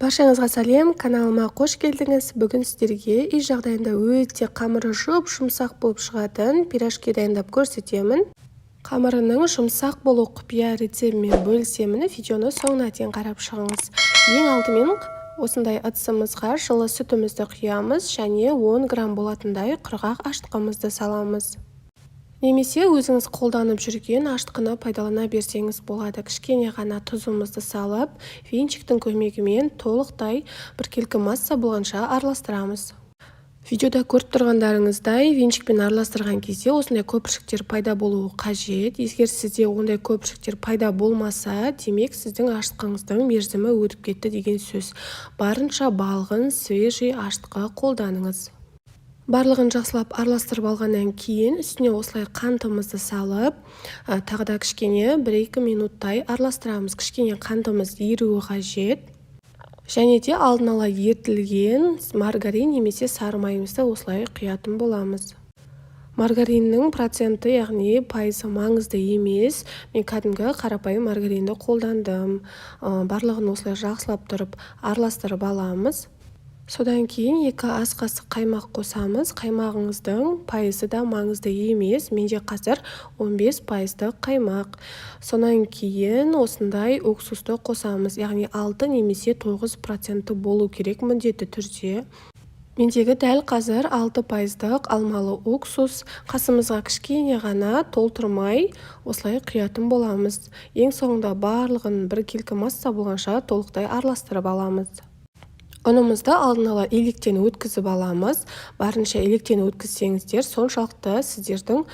Баршаңызға сәлем, каналыма қош келдіңіз. Бүгін сіздерге үй жағдайында өте қамыры жұмсақ болып шығатын пирожки дайындап көрсетемін. Қамырының жұмсақ болу құпия рецептімен бөлісемін. Видеоны соңына дейін қарап шығыңыз. Ең алдымен осындай ыдысымызға жылы сүтімізді құямыз және 10 грамм болатындай құрғақ ашытқымызды саламыз. Немесе өзіңіз қолданып жүрген ашытқыны пайдалана берсеңіз болады. Кішкене ғана тұзымызды салып, венчиктің көмегімен толықтай біркелкі масса болғанша араластырамыз. Видеода көріп тұрғандарыңыздай, венчикпен араластырған кезде осындай көпіршіктер пайда болуы қажет. Егер сізде ондай көпіршіктер пайда болмаса, демек сіздің ашытқыңыздың мерзімі өтіп кетті деген сөз. Барынша балғын, свежий ашытқы қолданыңыз. Барлығын жақсылап араластырып алғаннан кейін үстіне осылай қантымызды салып, тағы да кішкене 1-2 минуттай араластырамыз. Кішкене қантымыз еруі қажет. Және де алдын ала ерітілген маргарин немесе сары майымызды осылай құятын боламыз. Маргариннің проценті, яғни пайызы маңызды емес. Мен кәдімгі қарапайым маргаринді қолдандым. Барлығын осылай жақсылап тұрып араластырып аламыз. Содан кейін 2 ас қасық қаймақ қосамыз. Қаймағыңыздың пайызы да маңызды емес. Менде қазір 15% қаймақ. Сонан кейін осындай уксусты қосамыз. Яғни 6 немесе 9% болу керек міндетті түрде. Мендегі дәл қазір 6% алмалы уксус. Қасымызға кішкене ғана толтырмай осылай құятын боламыз. Ең соңында барлығын біркелкі масса болғанша толықтай араластырып аламыз. Ұнымызды алдын ала електен өткізіп аламыз. Барынша електен өткізсеңіздер, соншалықты сіздердің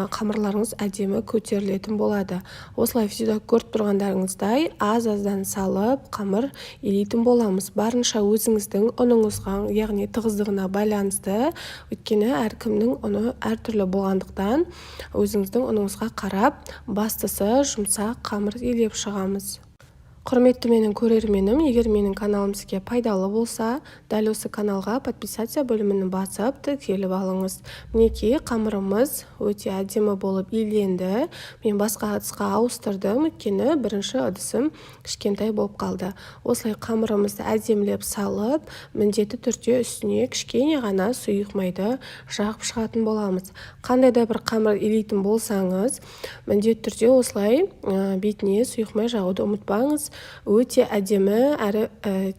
қамырларыңыз әдемі көтерілетін болады. Осылай видеода көріп тұрғандарыңыздай аз-аздан салып, қамыр елейтін боламыз. Барынша өзіңіздің ұныңызға, яғни тығыздығына байланысты, өйткені әркімнің ұны әртүрлі болғандықтан, өзіңіздің ұныңызға қарап, бастысы жұмсақ қамыр елеп шығамыз. Құрметті менің көрерменім, егер менің каналым сізге пайдалы болса, дәл осы каналға подписация бөлімін басып тіркеліп алыңыз. Мінекей қамырымыз өте әдемі болып иленді. Мен басқа ыдысқа ауыстырдым, өйткені бірінші ыдысым кішкентай болып қалды. Осылай қамырымызды әдемілеп салып, міндетті түрде үстіне кішкене ғана сұйық майды жағып шығатын боламыз. Қандай да бір қамыр илейтін болсаңыз, міндетті түрде осылай бетіне сұйық май жағуды ұмытпаңыз. Өте әдемі әрі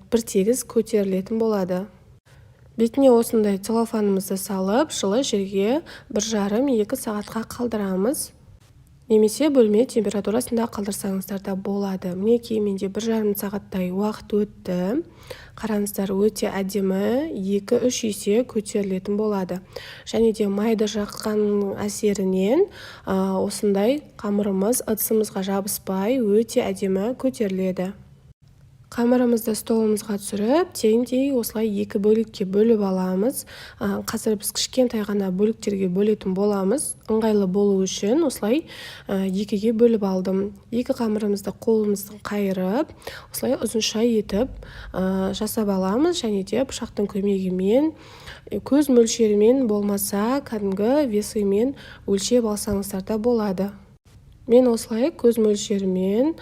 бір тегіс көтерілетін болады. Бетіне осындай целлофанымызды салып, жылы жерге 1,5-2 сағатқа қалдырамыз. Немесе бөлме температурасында қалдырсаңыздар да болады. Мінекей менде 1,5 сағаттай уақыт өтті. Қараңыздар, өте әдемі 2-3 есе көтерілетін болады. Және де майды жаққан әсерінен осындай қамырымыз ыдысымызға жабыспай өте әдемі көтеріледі. Қамырымызды столымызға түсіріп, теңдей осылай 2 бөлікке бөліп аламыз. Қазір біз кішкентай ғана бөліктерге бөлетін боламыз. Ыңғайлы болу үшін осылай 2-ге бөліп алдым. 2 қамырымызды қолымыздың қайырып, осылай ұзынша етіп жасап аламыз. Және де пышақтың көмегімен, көз мөлшерімен болмаса, кәдімгі весімен өлшеп алсаңыздар да болады. Мен осылай көз мөлшерімен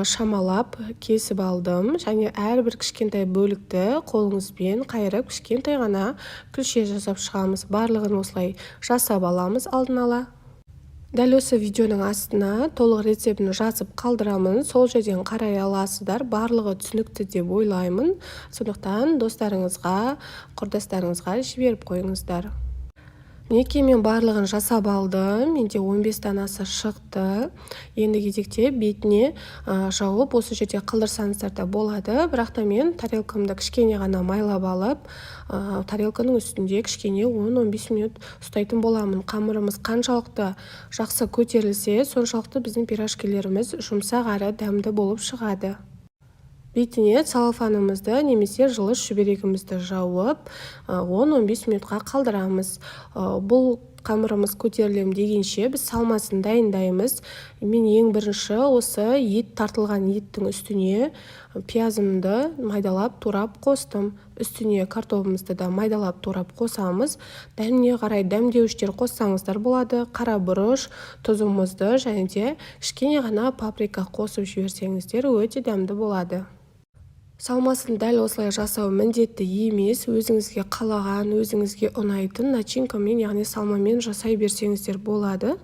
шамалап кесіп алдым. Және әрбір кішкентай бөлікті қолыңызбен қайырып, кішкентай ғана күлше жасап шығамыз. Барлығын осылай жасап аламыз алдын ала. Дәл осы видеоның астына толық рецептін жазып қалдырамын. Сол жерден қарай аласыздар. Барлығы түсінікті деп ойлаймын. Сондықтан достарыңызға, құрдастарыңызға жіберіп қойыңыздар. Мінекей мен барлығын жасап алдым. Менде 15 данасы шықты. Енді кезекте бетіне жауып, осы жерде қалдырсаңыздар да болады. Бірақ та мен тарелкамды кішкене ғана майлап алып, тарелканың үстінде кішкене 10-15 минут ұстайтын боламын. Қамырымыз қаншалықты жақсы көтерілсе, соншалықты біздің пирожкилеріміз жұмсақ әрі дәмді болып шығады. Бетіне целлофанымызды немесе жылы шүберегімізді жауып 10-15 минутқа қалдырамыз. Бұл қамырымыз көтерілем дегенше біз салмасын дайындаймыз. Мен ең бірінші осы ет тартылған еттің үстіне пиязымды майдалап турап қостым. Үстіне картопымызды да майдалап турап қосамыз. Дәміне қарай дәмдеуіштер қоссаңыздар болады. Қара бұрыш, тұзымызды және де кішкене ғана паприка қосып жіберсеңіздер өте дәмді болады. Салмасын дәл осылай жасау міндетті емес, өзіңізге қалаған, өзіңізге ұнайтын начинкамен, яғни салмамен жасай берсеңіздер болады.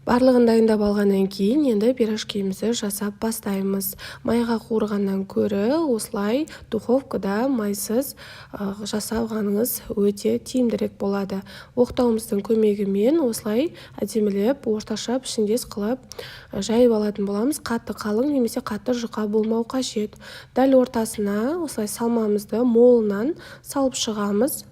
Барлығын дайындап алғаннан кейін енді пирожкимізді жасап бастаймыз. Майға қуырғаннан көрі осылай духовкада майсыз жасағаныңыз өте тиімдірек болады. Оқтауымыздың көмегімен осылай әдемілеп, орташа пішіндес қылып жайып алатын боламыз. Қатты қалың немесе қатты жұқа болмау қажет. Дәл ортасына осылай салмамызды молынан салып шығамыз.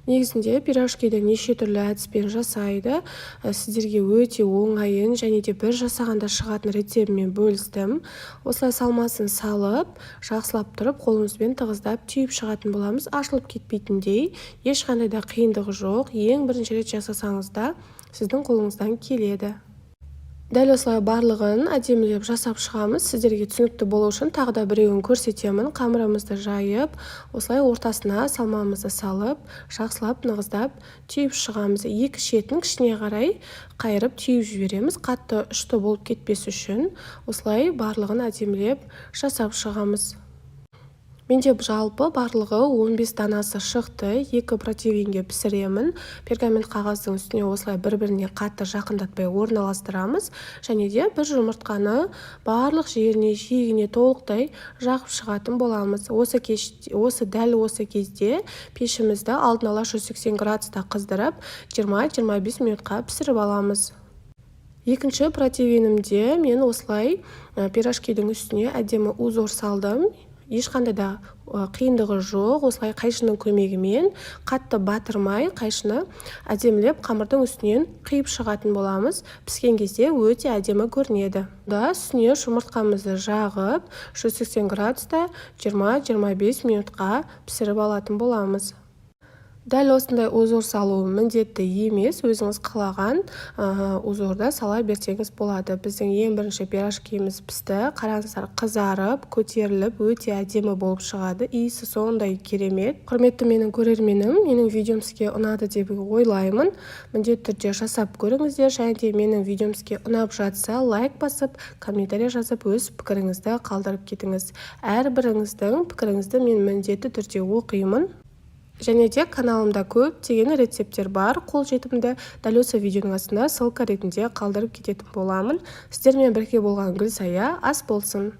Негізінде пирожкиді неше түрлі әдіспен жасайды. Сіздерге өте оңайын және де бір жасағанда шығатын рецептімен бөлістім. Осылай салмасын салып, жақсылап тұрып, қолымызбен тығыздап түйіп шығатын боламыз. Ашылып кетпейтіндей, ешқандай да қиындығы жоқ. Ең бірінші рет жасасаңыз да сіздің қолыңыздан келеді. Дәл осылай барлығын әдемілеп жасап шығамыз. Сіздерге түсінікті болу үшін тағы да біреуін көрсетемін. Қамырымызды жайып, осылай ортасына салмамызды салып, жақсылап нығыздап түйіп шығамыз. Екі шетін кішіне қарай қайырып түйіп жібереміз. Қатты ұшты болып кетпес үшін осылай барлығын әдемілеп жасап шығамыз. Менде жалпы барлығы 15 данасы шықты. 2 противенге пісіремін. Пергамент қағаздың үстіне осылай бір-біріне қатты жақындатпай орналастырамыз. Және де бір жұмыртқаны барлық жеріне жиегіне толықтай жағып шығатын боламыз. Дәл осы кезде пешімізді алдын ала 180 градуста қыздырып 20-25 минутқа пісіріп аламыз. Екінші противенімде мен осылай пирожкидің үстіне әдемі узор салдым. Ешқандай да қиындығы жоқ. Осылай қайшының көмегімен қатты батырмай қайшыны әдемілеп қамырдың үстінен қиып шығатын боламыз. Піскен кезде өте әдемі көрінеді. Үстіне жұмыртқамызды жағып 180 градуста 20-25 минутқа пісіріп алатын боламыз. Дәл осындай узор салу міндетті емес, өзіңіз қалаған узорда сала берсеңіз болады. Біздің ең бірінші пирожкиміз пісті. Қараңыздар, қызарып, көтеріліп, өте әдемі болып шығады. Иісі сондай керемет. Құрметті менің көрерменім, менің видеом сізге ұнады деп ойлаймын. Міндетті түрде жасап көріңіздер. Және де менің видеом сізге ұнап жатса, лайк басып, комментарий жазып, өз пікіріңізді қалдырып кетіңіз. Әрбіріңіздің пікіріңізді мен міндетті түрде оқимын. Және де каналымда көптеген рецепттер бар, қолжетімді. Дәл осы видеоның астына ссылка ретінде қалдырып кететін боламын. Сіздермен бірге болған Гүлсая ас болсын.